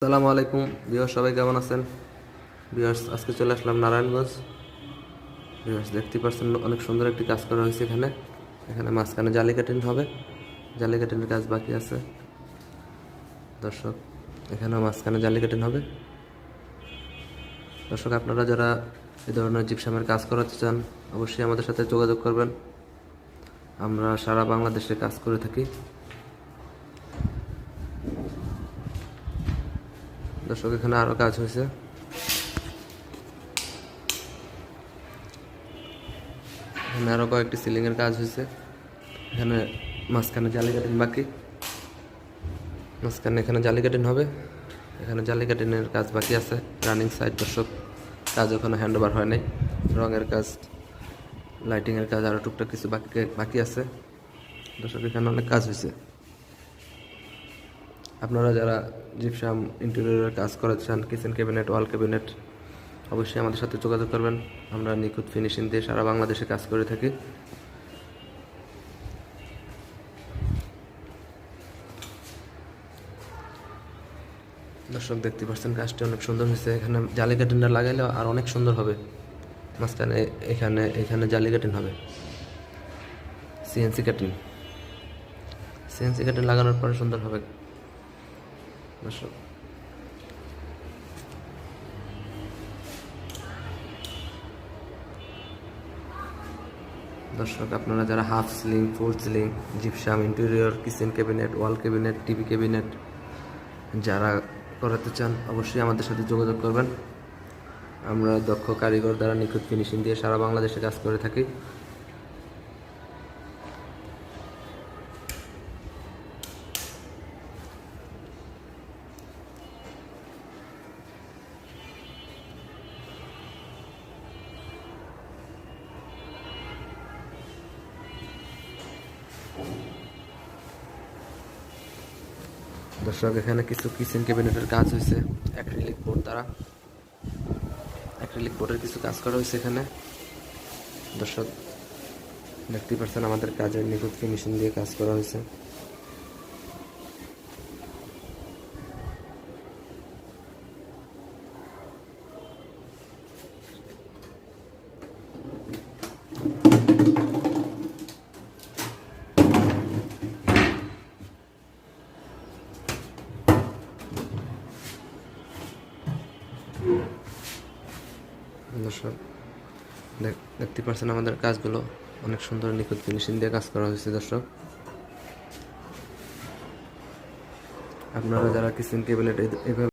আসসালামু আলাইকুম ভিউয়ার্স, সবাই কেমন আছেন? ভিউয়ার্স, আজকে চলে আসলাম নারায়ণগঞ্জ। ভিউয়ার্স, দেখতে পাচ্ছেন অনেক সুন্দর একটি কাজ করা হয়েছে এখানে। এখানে মাঝখানে জালি কাটিং হবে, জালি কাটিংয়ের কাজ বাকি আছে দর্শক। এখানেও মাঝখানে জালি কাটিং হবে দর্শক। আপনারা যারা এই ধরনের জিপসামের কাজ করাতে চান অবশ্যই আমাদের সাথে যোগাযোগ করবেন। আমরা সারা বাংলাদেশে কাজ করে থাকি দর্শক। এখানে আরও কাজ হয়েছে, এখানে আরও কয়েকটি সিলিংয়ের কাজ হয়েছে। এখানে মাঝখানে জালি কাটিং বাকি, মাঝখানে এখানে জালি কাটিং হবে। এখানে জালি কাটিংয়ের কাজ বাকি আছে, রানিং সাইড দর্শক। কাজ ওখানে হ্যান্ড ওভার হয় নাই। রঙের কাজ, লাইটিংয়ের কাজ আরও টুকটাক কিছু বাকি আছে দর্শক। এখানে অনেক কাজ হয়েছে। আপনারা যারা জিপসাম ইন্টেরিয়রের কাজ করাতে চান, কিচেন ক্যাবিনেট, ওয়াল ক্যাবিনেট, অবশ্যই আমাদের সাথে যোগাযোগ করবেন। আমরা নিখুঁত ফিনিশিং দিয়ে সারা বাংলাদেশে কাজ করে থাকি দর্শক। দেখতে পাচ্ছেন কাজটি অনেক সুন্দর হয়েছে। এখানে জালি কাটিংটা লাগাইলে আর অনেক সুন্দর হবে। মাঝখানে এখানে এখানে জালি কাটিং হবে, সিএনসি কাটিং। সিএনসি কাটিং লাগানোর পরে সুন্দর হবে দর্শক। দর্শক, আপনারা যারা half ceiling, full ceiling, gypsum interior, kitchen cabinet, ওয়াল ক্যাবিনেট, টিভি ক্যাবিনেট যারা করাতে চান অবশ্যই আমাদের সাথে যোগাযোগ করবেন। আমরা দক্ষ কারিগর দ্বারা নিখুঁত ফিনিশিং দিয়ে সারা বাংলাদেশে কাজ করে থাকি দর্শক। এখানে কিছু কিচেন ক্যাবিনেটের কাজ হয়েছে অ্যাক্রিলিক বোর্ড দ্বারা। অ্যাক্রিলিক বোর্ডের কিছু কাজ করা হয়েছে এখানে দর্শক। দেখতেই পাচ্ছেন আমাদের কাজের নিখুঁত ফিনিশিং দিয়ে কাজ করা হয়েছে। দর্শক, দেখতে পাচ্ছেন আমাদের কাজগুলো অনেক সুন্দর নিখুঁত ফিনিশিং দিয়ে কাজ করা হয়েছে দর্শক। আপনারা যারা কিচেন ক্যাবিনেট এভাবে